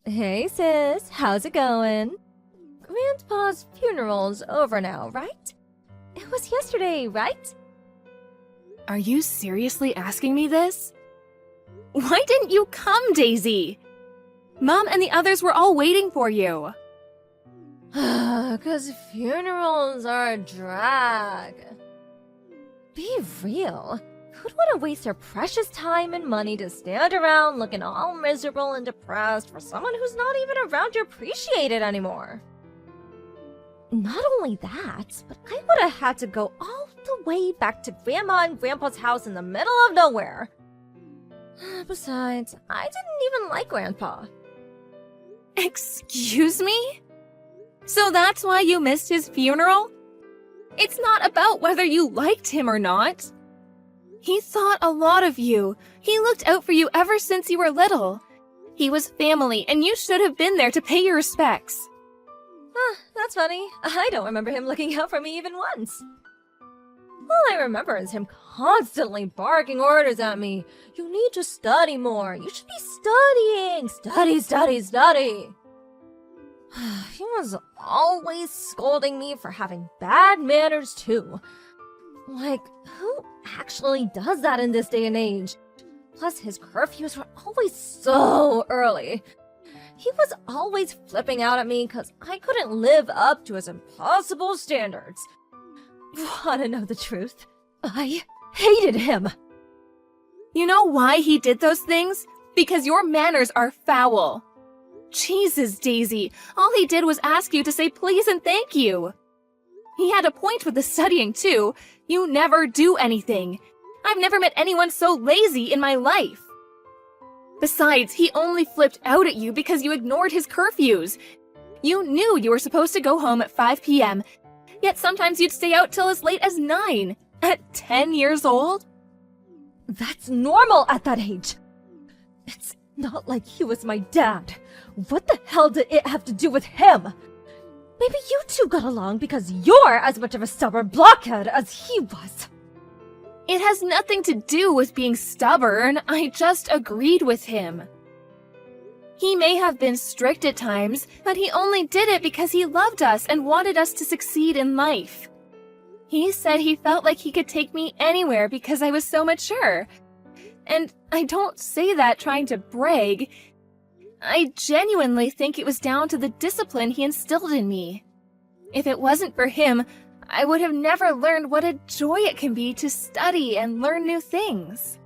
Hey sis, how's it going? Grandpa's funeral's over now, right? It was yesterday, right? Are you seriously asking me this? Why didn't you come, Daisy? Mom and the others were all waiting for you. 'Cause funerals are a drag. Be real. Who'd want to waste their precious time and money to stand around looking all miserable and depressed for someone who's not even around to appreciate it anymore? Not only that, but I would have had to go all the way back to Grandma and Grandpa's house in the middle of nowhere. Besides, I didn't even like Grandpa. Excuse me? So that's why you missed his funeral? It's not about whether you liked him or not. He thought a lot of you. He looked out for you ever since you were little. He was family, and you should have been there to pay your respects. That's funny. I don't remember him looking out for me even once. All I remember is him constantly barking orders at me. You need to study more. You should be studying. Study, study, study. He was always scolding me for having bad manners too. Like, who actually does that in this day and age? Plus, his curfews were always so early. He was always flipping out at me because I couldn't live up to his impossible standards. Wanna know the truth? I hated him. You know why he did those things? Because your manners are foul. Jesus, Daisy, all he did was ask you to say please and thank you. He had a point with the studying, too. You never do anything. I've never met anyone so lazy in my life. Besides, he only flipped out at you because you ignored his curfews. You knew you were supposed to go home at 5 p.m., yet sometimes you'd stay out till as late as 9. At 10 years old? That's normal at that age. It's not like he was my dad. What the hell did it have to do with him? Maybe you two got along because you're as much of a stubborn blockhead as he was. It has nothing to do with being stubborn. I just agreed with him. He may have been strict at times, but he only did it because he loved us and wanted us to succeed in life. He said he felt like he could take me anywhere because I was so mature. And I don't say that trying to brag. I genuinely think it was down to the discipline he instilled in me. If it wasn't for him, I would have never learned what a joy it can be to study and learn new things.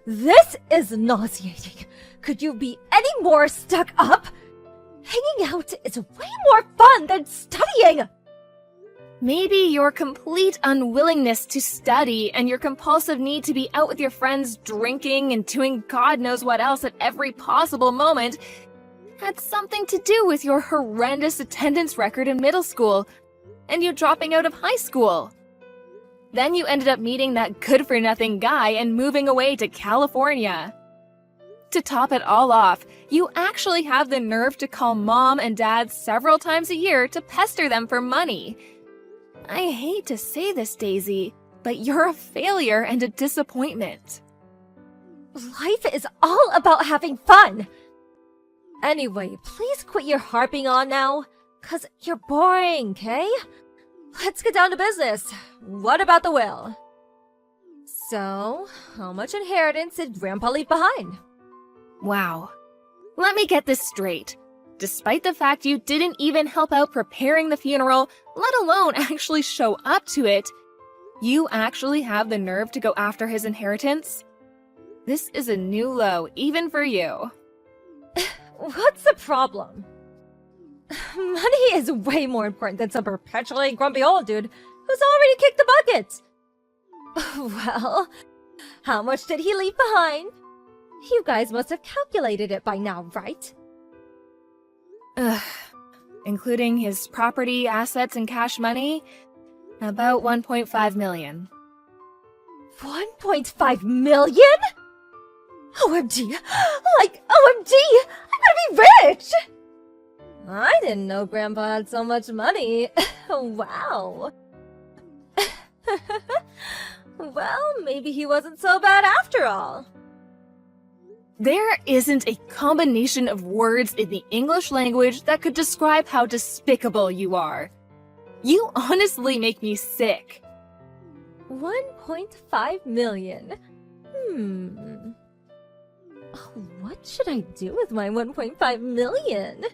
This is nauseating. Could you be any more stuck up? Hanging out is way more fun than studying. Maybe your complete unwillingness to study and your compulsive need to be out with your friends drinking and doing God knows what else at every possible moment had something to do with your horrendous attendance record in middle school and you dropping out of high school. Then you ended up meeting that good-for-nothing guy and moving away to California. To top it all off, you actually have the nerve to call mom and dad several times a year to pester them for money. I hate to say this, Daisy, but you're a failure and a disappointment. Life is all about having fun. Anyway, please quit your harping on now, 'cause you're boring, okay? Let's get down to business. What about the will? So, how much inheritance did Grandpa leave behind? Wow. Let me get this straight. Despite the fact you didn't even help out preparing the funeral, let alone actually show up to it, you actually have the nerve to go after his inheritance? This is a new low, even for you. What's the problem? Money is way more important than some perpetually grumpy old dude who's already kicked the bucket. Well, how much did he leave behind? You guys must have calculated it by now, right? Including his property, assets, and cash money, about 1.5 million. 1.5 million? OMG! Like, OMG! I'm gonna be rich! I didn't know Grandpa had so much money. Wow. Well, maybe he wasn't so bad after all. There isn't a combination of words in the English language that could describe how despicable you are. You honestly make me sick. 1.5 million. Oh, what should I do with my 1.5 million?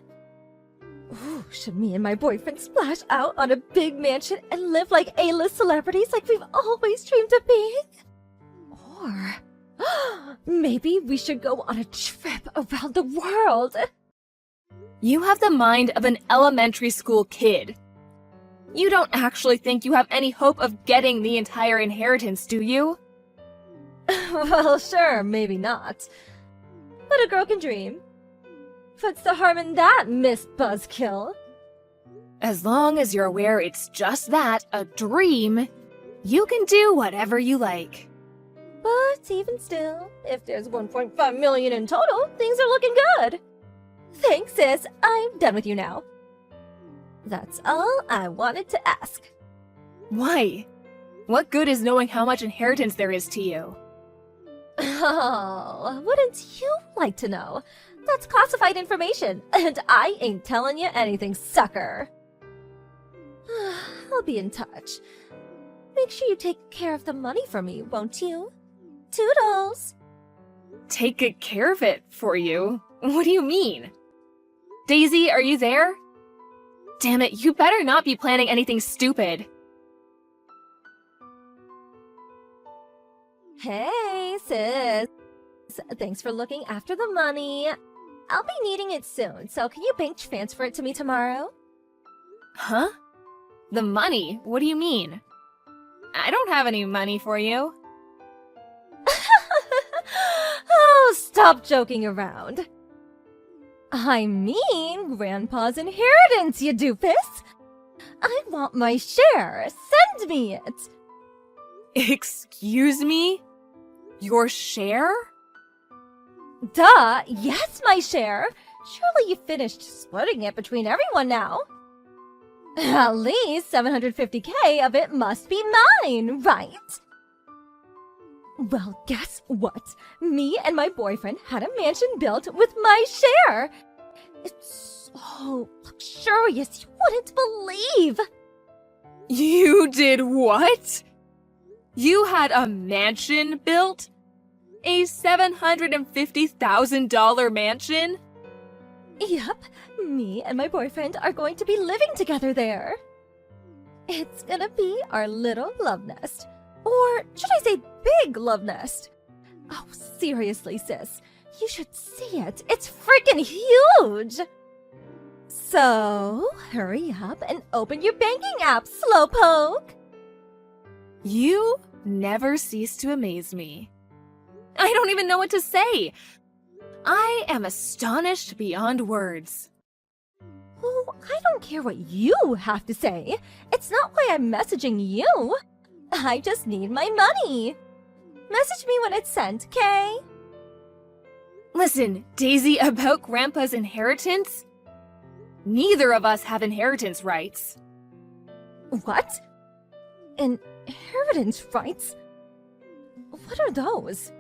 Ooh, should me and my boyfriend splash out on a big mansion and live like A-list celebrities like we've always dreamed of being? Or maybe we should go on a trip around the world. You have the mind of an elementary school kid. You don't actually think you have any hope of getting the entire inheritance, do you? Well, sure, maybe not. But a girl can dream. What's the harm in that, Miss Buzzkill? As long as you're aware it's just that, a dream, you can do whatever you like. But even still, if there's 1.5 million in total, things are looking good. Thanks, sis. I'm done with you now. That's all I wanted to ask. Why? What good is knowing how much inheritance there is to you? Oh, wouldn't you like to know? That's classified information, and I ain't telling you anything, sucker. I'll be in touch. Make sure you take care of the money for me, won't you? Toodles! Take good care of it for you? What do you mean? Daisy, are you there? Damn it, you better not be planning anything stupid. Hey, sis. Thanks for looking after the money. I'll be needing it soon, so can you bank transfer it to me tomorrow? Huh? The money? What do you mean? I don't have any money for you. Oh, stop joking around. I mean, Grandpa's inheritance, you doofus. I want my share. Send me it. Excuse me? Your share? Duh, yes, my share. Surely you finished splitting it between everyone now. At least 750K of it must be mine, right? Well, guess what? Me and my boyfriend had a mansion built with my share. It's so luxurious you wouldn't believe. You did what? You had a mansion built? A $750,000 mansion? Yep, me and my boyfriend are going to be living together there. It's gonna be our little love nest. Or should I say big love nest? Oh, seriously, sis. You should see it. It's freaking huge! So, hurry up and open your banking app, Slowpoke! You never cease to amaze me. I don't even know what to say. I am astonished beyond words. Oh, I don't care what you have to say. It's not why I'm messaging you. I just need my money. Message me when it's sent, okay? Listen, Daisy, about Grandpa's inheritance? Neither of us have inheritance rights. What? Inheritance rights? What are those?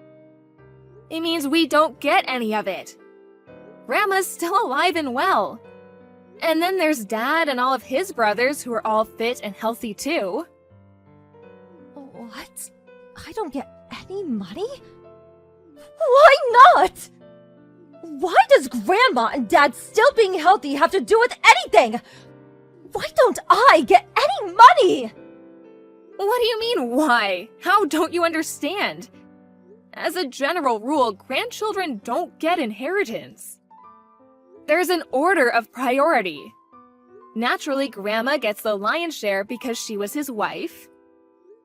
It means we don't get any of it. Grandma's still alive and well. And then there's Dad and all of his brothers who are all fit and healthy too. What? I don't get any money? Why not? Why does Grandma and Dad still being healthy have to do with anything? Why don't I get any money? What do you mean, why? How don't you understand? As a general rule, grandchildren don't get inheritance. There's an order of priority. Naturally, Grandma gets the lion's share because she was his wife.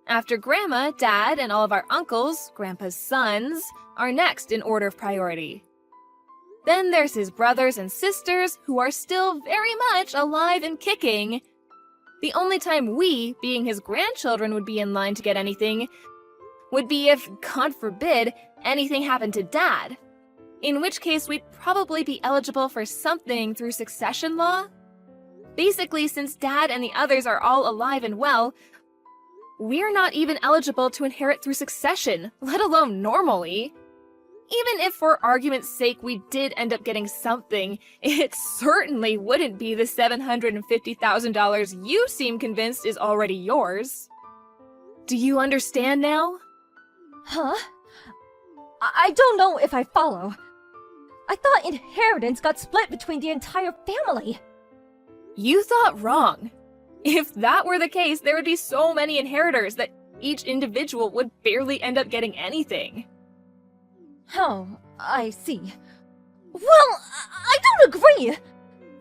After Grandma, Dad, and all of our uncles, Grandpa's sons, are next in order of priority. Then there's his brothers and sisters, who are still very much alive and kicking. The only time we, being his grandchildren, would be in line to get anything would be if, God forbid, anything happened to Dad. In which case, we'd probably be eligible for something through succession law. Basically, since Dad and the others are all alive and well, we're not even eligible to inherit through succession, let alone normally. Even if for argument's sake we did end up getting something, it certainly wouldn't be the $750,000 you seem convinced is already yours. Do you understand now? Huh? I don't know if I follow. I thought inheritance got split between the entire family. You thought wrong. If that were the case, there would be so many inheritors that each individual would barely end up getting anything. Oh, I see. Well, I don't agree!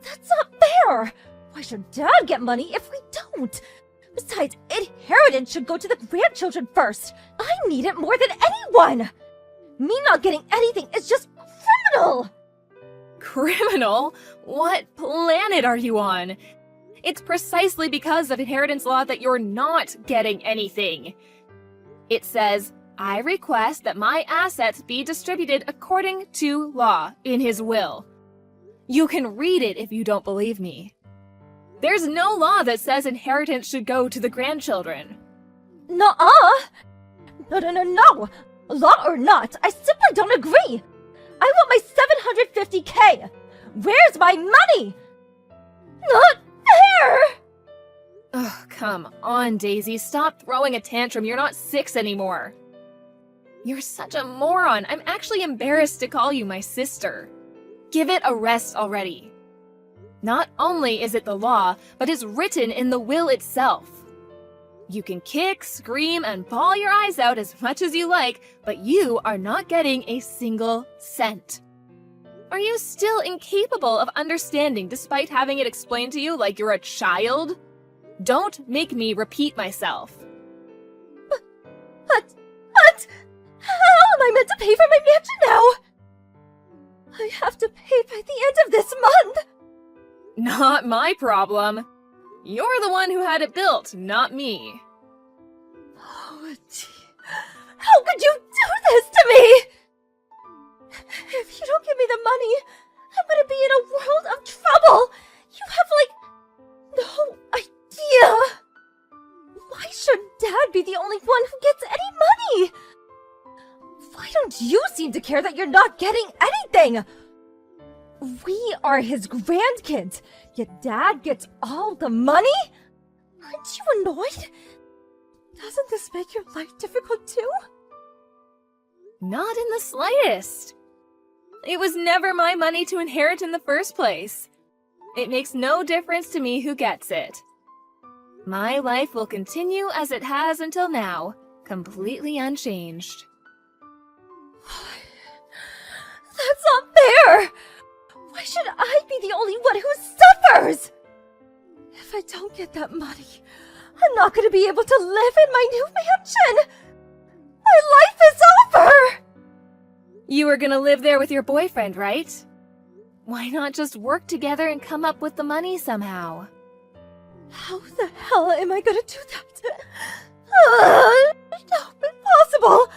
That's not fair! Why should Dad get money if we don't? Besides, inheritance should go to the grandchildren first! I need it more than anyone! Me not getting anything is just criminal! Criminal? What planet are you on? It's precisely because of inheritance law that you're not getting anything. It says, I request that my assets be distributed according to law in his will. You can read it if you don't believe me. There's no law that says inheritance should go to the grandchildren. Nuh-uh! No. Law or not, I simply don't agree! I want my $750K! Where's my money? Not fair! Oh, come on, Daisy. Stop throwing a tantrum. You're not 6 anymore. You're such a moron. I'm actually embarrassed to call you my sister. Give it a rest already. Not only is it the law, but it's written in the will itself. You can kick, scream, and bawl your eyes out as much as you like, but you are not getting a single cent. Are you still incapable of understanding despite having it explained to you like you're a child? Don't make me repeat myself. But, how am I meant to pay for my mansion now? I have to pay by the end of this month. Not my problem. You're the one who had it built, not me. Oh, how could you do this to me? If you don't give me the money, I'm gonna be in a world of trouble. You have, no idea. Why should Dad be the only one who gets any money? Why don't you seem to care that you're not getting anything? We are his grandkids, yet Dad gets all the money? Aren't you annoyed? Doesn't this make your life difficult too? Not in the slightest. It was never my money to inherit in the first place. It makes no difference to me who gets it. My life will continue as it has until now, completely unchanged. That's not fair! Why should I be the only one who suffers? If I don't get that money, I'm not going to be able to live in my new mansion! My life is over! You were gonna live there with your boyfriend, right? Why not just work together and come up with the money somehow? How the hell am I gonna do that? No, impossible!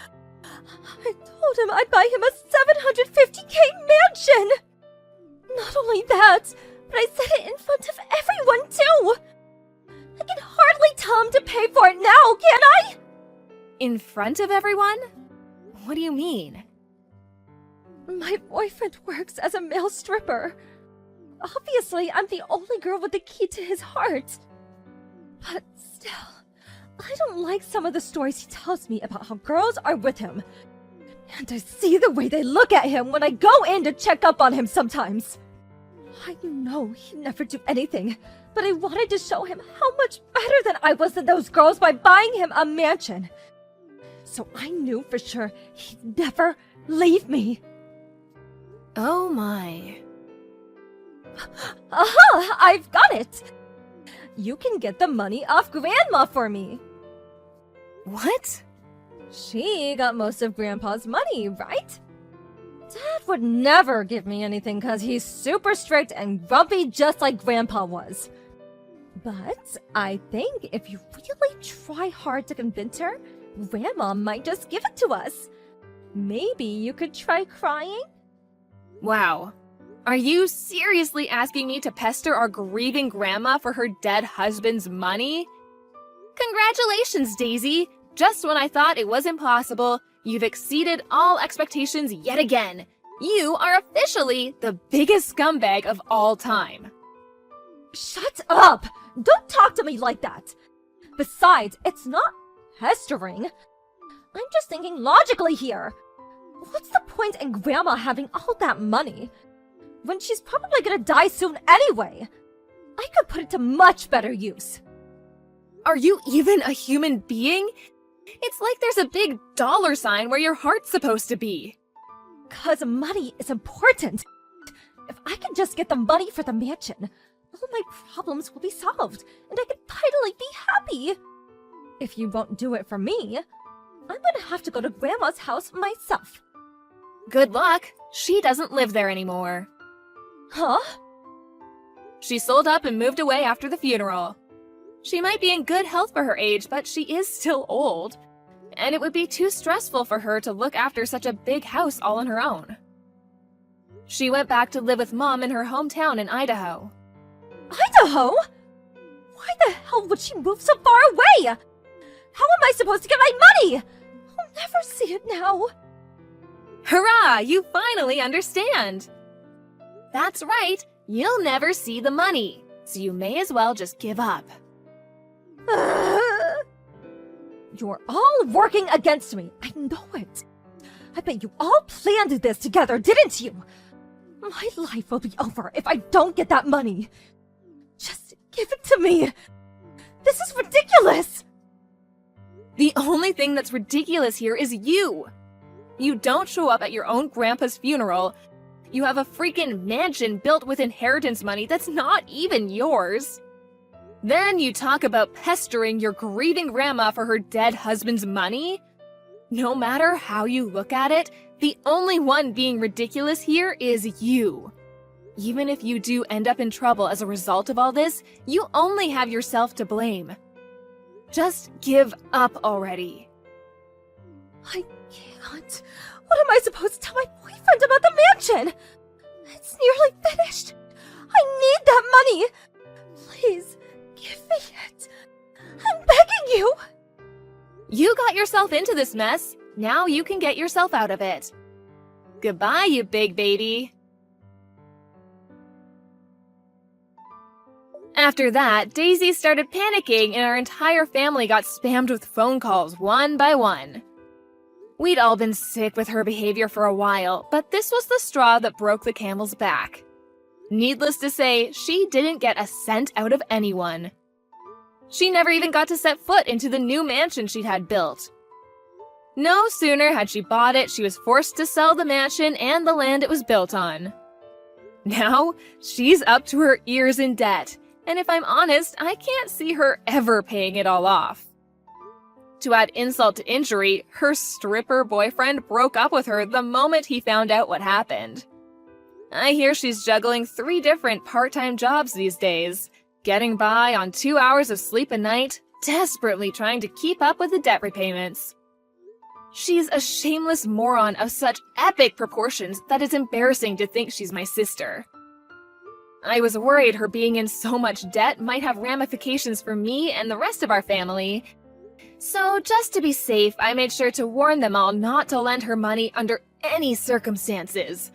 I told him I'd buy him a $750K mansion! Not only that, but I said it in front of everyone too! I can hardly tell him to pay for it now, can I? In front of everyone? What do you mean? My boyfriend works as a male stripper. Obviously, I'm the only girl with the key to his heart. But still, I don't like some of the stories he tells me about how girls are with him. And I see the way they look at him when I go in to check up on him sometimes. I know he'd never do anything, but I wanted to show him how much better than I was than those girls by buying him a mansion. So I knew for sure he'd never leave me. Oh my. Aha! I've got it! You can get the money off Grandma for me. What? She got most of Grandpa's money, right? Dad would never give me anything because he's super strict and grumpy just like Grandpa was. But I think if you really try hard to convince her, Grandma might just give it to us. Maybe you could try crying? Wow. Are you seriously asking me to pester our grieving grandma for her dead husband's money? Congratulations, Daisy! Just when I thought it was impossible, You've exceeded all expectations yet again. You are officially the biggest scumbag of all time. Shut up! Don't talk to me like that! Besides, it's not pestering. I'm just thinking logically here. What's the point in Grandma having all that money? When she's probably gonna die soon anyway. I could put it to much better use. Are you even a human being? It's like there's a big dollar sign where your heart's supposed to be. 'Cause money is important. If I can just get the money for the mansion, all my problems will be solved, and I can finally be happy. If you won't do it for me, I'm gonna have to go to Grandma's house myself. Good luck. She doesn't live there anymore. Huh? She sold up and moved away after the funeral. She might be in good health for her age, but she is still old. And it would be too stressful for her to look after such a big house all on her own. She went back to live with Mom in her hometown in Idaho. Idaho? Why the hell would she move so far away? How am I supposed to get my money? I'll never see it now. Hurrah! You finally understand! That's right, you'll never see the money, so you may as well just give up. You're all working against me. I know it. I bet you all planned this together, didn't you? My life will be over if I don't get that money. Just give it to me. This is ridiculous. The only thing that's ridiculous here is you. You don't show up at your own grandpa's funeral. You have a freaking mansion built with inheritance money that's not even yours. Then you talk about pestering your grieving grandma for her dead husband's money? No matter how you look at it, the only one being ridiculous here is you. Even if you do end up in trouble as a result of all this, you only have yourself to blame. Just give up already. I can't. What am I supposed to tell my boyfriend about the mansion? It's nearly finished. I need that money. Please, give me it. I'm begging you. You got yourself into this mess. Now you can get yourself out of it. Goodbye, you big baby. After that, Daisy started panicking and our entire family got spammed with phone calls one by one. We'd all been sick with her behavior for a while, but this was the straw that broke the camel's back. Needless to say, she didn't get a cent out of anyone. She never even got to set foot into the new mansion she'd had built. No sooner had she bought it, she was forced to sell the mansion and the land it was built on. Now, she's up to her ears in debt, and if I'm honest, I can't see her ever paying it all off. To add insult to injury, her stripper boyfriend broke up with her the moment he found out what happened. I hear she's juggling 3 different part-time jobs these days, getting by on 2 hours of sleep a night, desperately trying to keep up with the debt repayments. She's a shameless moron of such epic proportions that it's embarrassing to think she's my sister. I was worried her being in so much debt might have ramifications for me and the rest of our family. So just to be safe, I made sure to warn them all not to lend her money under any circumstances.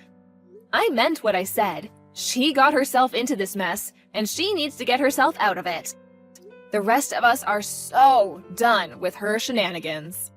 I meant what I said. She got herself into this mess, and she needs to get herself out of it. The rest of us are so done with her shenanigans.